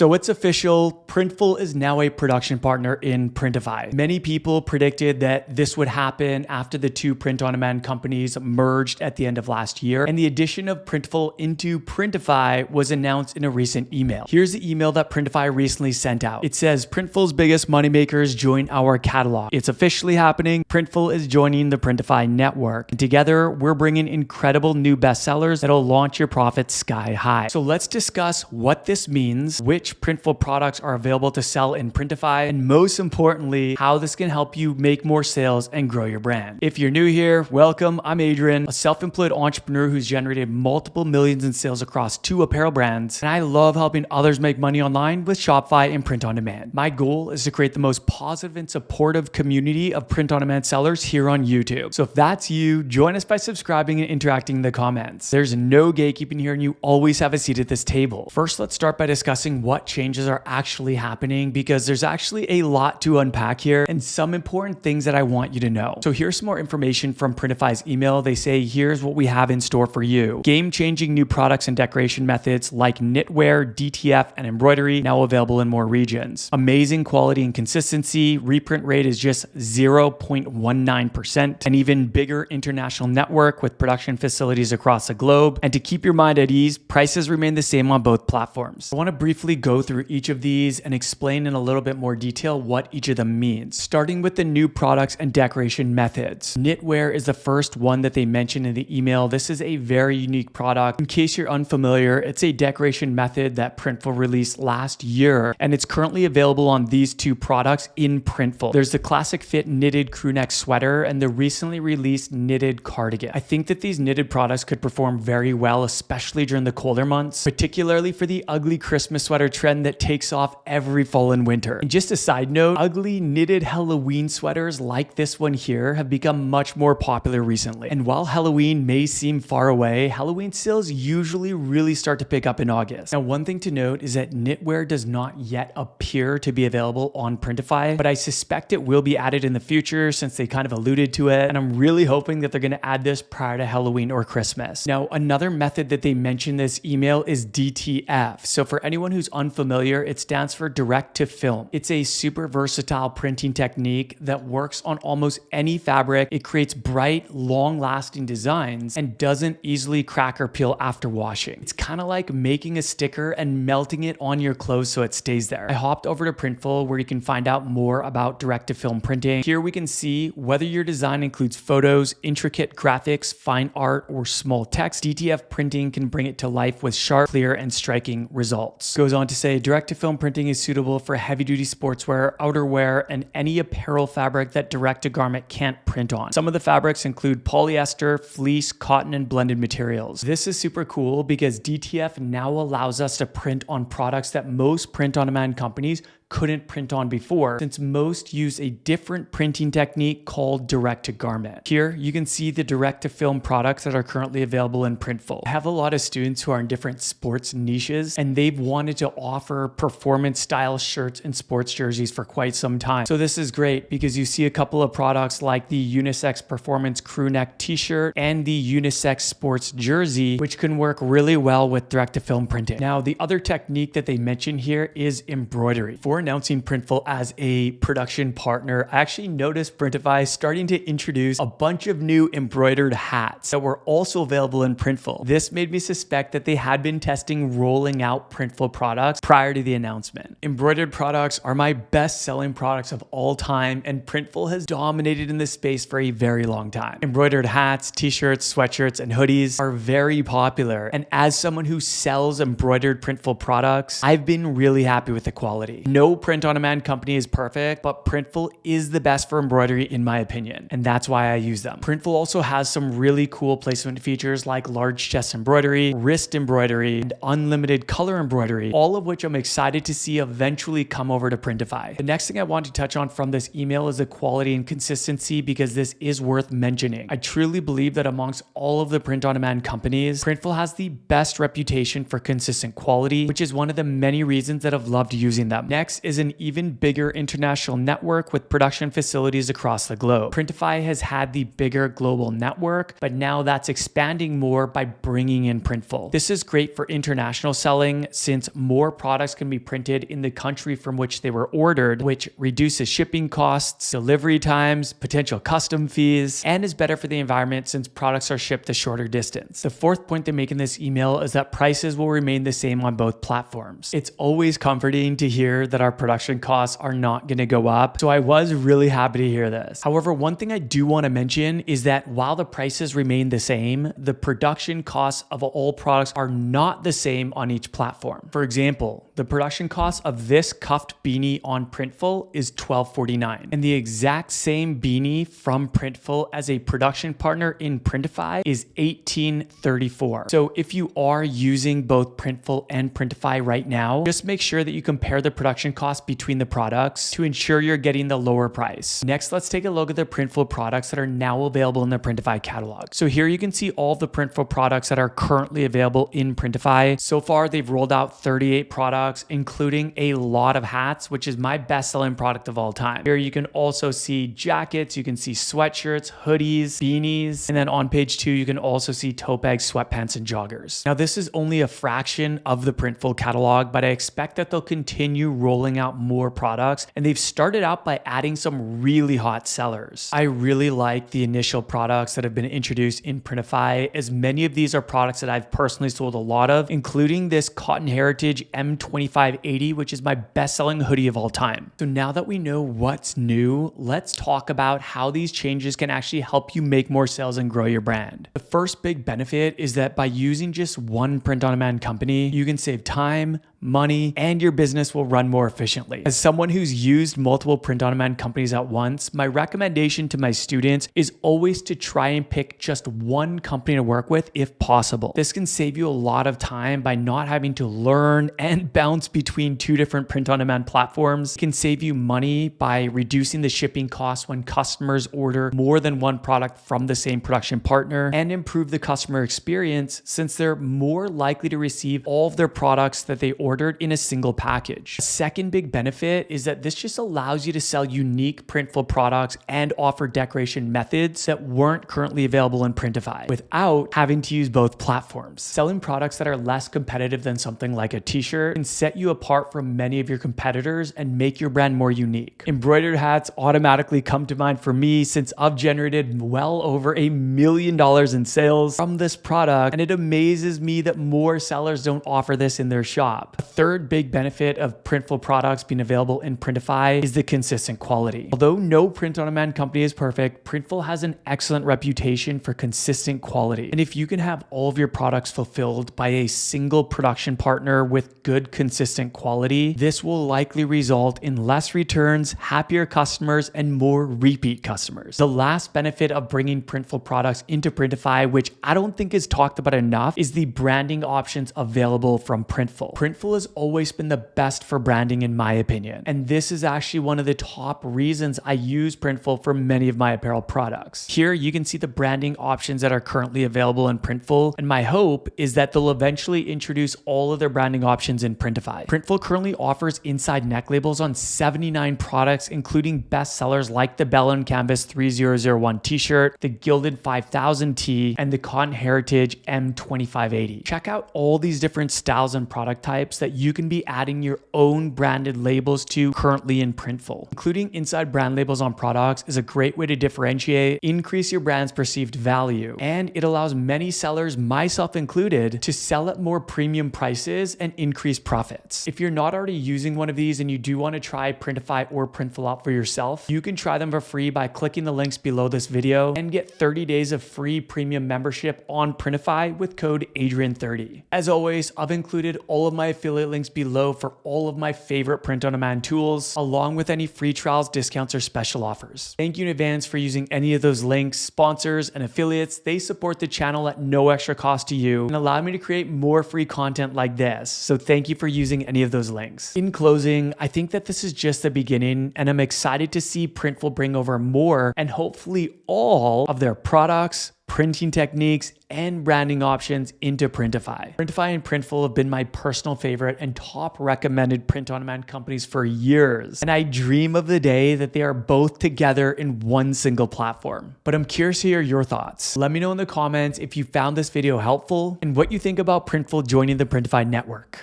So it's official, Printful is now a production partner in Printify. Many people predicted that this would happen after the two print-on-demand companies merged at the end of last year, and the addition of Printful into Printify was announced in a recent email. Here's the email that Printify recently sent out. It says, Printful's biggest moneymakers join our catalog. It's officially happening. Printful is joining the Printify network. And together, we're bringing incredible new bestsellers that'll launch your profits sky high. So let's discuss what this means, which Printful products are available to sell in Printify, and most importantly, how this can help you make more sales and grow your brand. If you're new here, welcome. I'm Adrian, a self-employed entrepreneur who's generated multiple millions in sales across 2 apparel brands, and I love helping others make money online with Shopify and print on demand. My goal is to create the most positive and supportive community of print on demand sellers here on YouTube. So if that's you, join us by subscribing and interacting in the comments. There's no gatekeeping here, and you always have a seat at this table. First, let's start by discussing what changes are actually happening, because there's actually a lot to unpack here and some important things that I want you to know. So here's some more information from Printify's email. They say, here's what we have in store for you. Game-changing new products and decoration methods like knitwear, DTF, and embroidery now available in more regions. Amazing quality and consistency. Reprint rate is just 0.19%. An even bigger international network with production facilities across the globe. And to keep your mind at ease, prices remain the same on both platforms. I want to briefly go through each of these and explain in a little bit more detail what each of them means. Starting with the new products and decoration methods. Knitwear is the first one that they mentioned in the email. This is a very unique product. In case you're unfamiliar, it's a decoration method that Printful released last year, and it's currently available on these 2 products in Printful. There's the classic fit knitted crew neck sweater and the recently released knitted cardigan. I think that these knitted products could perform very well, especially during the colder months, particularly for the ugly Christmas sweater trend that takes off every fall and winter. And just a side note, ugly knitted Halloween sweaters like this one here have become much more popular recently. And while Halloween may seem far away, Halloween sales usually really start to pick up in August. Now, one thing to note is that knitwear does not yet appear to be available on Printify, but I suspect it will be added in the future since they kind of alluded to it. And I'm really hoping that they're going to add this prior to Halloween or Christmas. Now, another method that they mentioned in this email is DTF. So for anyone who's unfamiliar, it stands for direct to film. It's a super versatile printing technique that works on almost any fabric. It creates bright, long-lasting designs and doesn't easily crack or peel after washing. It's kind of like making a sticker and melting it on your clothes so it stays there. I hopped over to Printful where you can find out more about direct to film printing. Here we can see whether your design includes photos, intricate graphics, fine art, or small text. DTF printing can bring it to life with sharp, clear, and striking results. Goes on to say direct to film printing is suitable for heavy duty sportswear, outerwear, and any apparel fabric that direct to garment can't print on. Some of the fabrics include polyester, fleece, cotton, and blended materials. This is super cool because DTF now allows us to print on products that most print on demand companies couldn't print on before, since most use a different printing technique called direct to garment. Here you can see the direct to film products that are currently available in Printful. I have a lot of students who are in different sports niches, and they've wanted to offer performance style shirts and sports jerseys for quite some time. So this is great because you see a couple of products like the unisex performance crew neck t-shirt and the unisex sports jersey, which can work really well with direct to film printing. Now, the other technique that they mention here is embroidery. For announcing Printful as a production partner, I actually noticed Printify starting to introduce a bunch of new embroidered hats that were also available in Printful. This made me suspect that they had been testing rolling out Printful products prior to the announcement. Embroidered products are my best-selling products of all time, and Printful has dominated in this space for a very long time. Embroidered hats, t-shirts, sweatshirts, and hoodies are very popular, and as someone who sells embroidered Printful products, I've been really happy with the quality. No print-on-demand company is perfect, but Printful is the best for embroidery in my opinion, and that's why I use them. Printful also has some really cool placement features like large chest embroidery, wrist embroidery, and unlimited color embroidery, all of which I'm excited to see eventually come over to Printify. The next thing I want to touch on from this email is the quality and consistency, because this is worth mentioning. I truly believe that amongst all of the print-on-demand companies, Printful has the best reputation for consistent quality, which is one of the many reasons that I've loved using them. Next is an even bigger international network with production facilities across the globe. Printify has had the bigger global network, but now that's expanding more by bringing in Printful. This is great for international selling since more more products can be printed in the country from which they were ordered, which reduces shipping costs, delivery times, potential custom fees, and is better for the environment since products are shipped a shorter distance. The fourth point they make in this email is that prices will remain the same on both platforms. It's always comforting to hear that our production costs are not going to go up, so I was really happy to hear this. However, one thing I do want to mention is that while the prices remain the same, the production costs of all products are not the same on each platform. For example, the production cost of this cuffed beanie on Printful is $12.49, and the exact same beanie from Printful as a production partner in Printify is $18.34. So if you are using both Printful and Printify right now, just make sure that you compare the production cost between the products to ensure you're getting the lower price. Next, let's take a look at the Printful products that are now available in the Printify catalog. So here you can see all of the Printful products that are currently available in Printify. So far, they've rolled out 38 products, including a lot of hats, which is my best-selling product of all time. Here you can also see jackets, you can see sweatshirts, hoodies, beanies, and then on page 2, you can also see tote bags, sweatpants, and joggers. Now, this is only a fraction of the Printful catalog, but I expect that they'll continue rolling out more products, and they've started out by adding some really hot sellers. I really like the initial products that have been introduced in Printify, as many of these are products that I've personally sold a lot of, including this Cotton Heritage M2580, which is my best-selling hoodie of all time. So now that we know what's new, let's talk about how these changes can actually help you make more sales and grow your brand. The first big benefit is that by using just one print-on-demand company, you can save time, money, and your business will run more efficiently. As someone who's used multiple print-on-demand companies at once, my recommendation to my students is always to try and pick just one company to work with if possible. This can save you a lot of time by not having to learn and bounce between two different print-on-demand platforms. It can save you money by reducing the shipping costs when customers order more than one product from the same production partner, and improve the customer experience since they're more likely to receive all of their products that they ordered in a single package. The second big benefit is that this just allows you to sell unique Printful products and offer decoration methods that weren't currently available in Printify without having to use both platforms. Selling products that are less competitive than something like a t-shirt can set you apart from many of your competitors and make your brand more unique. Embroidered hats automatically come to mind for me since I've generated well over $1 million in sales from this product, and it amazes me that more sellers don't offer this in their shop. A third big benefit of Printful products being available in Printify is the consistent quality. Although no print-on-demand company is perfect, Printful has an excellent reputation for consistent quality. And if you can have all of your products fulfilled by a single production partner with good, consistent quality, this will likely result in less returns, happier customers, and more repeat customers. The last benefit of bringing Printful products into Printify, which I don't think is talked about enough, is the branding options available from Printful. Printful has always been the best for branding in my opinion, and this is actually one of the top reasons I use Printful for many of my apparel products. Here you can see the branding options that are currently available in Printful, and my hope is that they'll eventually introduce all of their branding options in Printify. Printful currently offers inside neck labels on 79 products, including bestsellers like the Bell & Canvas 3001 t-shirt, the Gilded 5000 tee, and the Cotton Heritage M2580. Check out all these different styles and product types that you can be adding your own branded labels to currently in Printful. Including inside brand labels on products is a great way to differentiate, increase your brand's perceived value, and it allows many sellers, myself included, to sell at more premium prices and increase profits. If you're not already using one of these and you do want to try Printify or Printful out for yourself, you can try them for free by clicking the links below this video and get 30 days of free premium membership on Printify with code Adrian30. As always, I've included all of my affiliate links below for all of my favorite print-on-demand tools, along with any free trials, discounts, or special offers. Thank you in advance for using any of those links. Sponsors and affiliates, they support the channel at no extra cost to you and allow me to create more free content like this. So thank you for using any of those links. In closing, I think that this is just the beginning, and I'm excited to see Printful bring over more and hopefully all of their products, printing techniques, and branding options into Printify. Printify and Printful have been my personal favorite and top recommended print-on-demand companies for years, and I dream of the day that they are both together in one single platform. But I'm curious to hear your thoughts. Let me know in the comments if you found this video helpful and what you think about Printful joining the Printify network.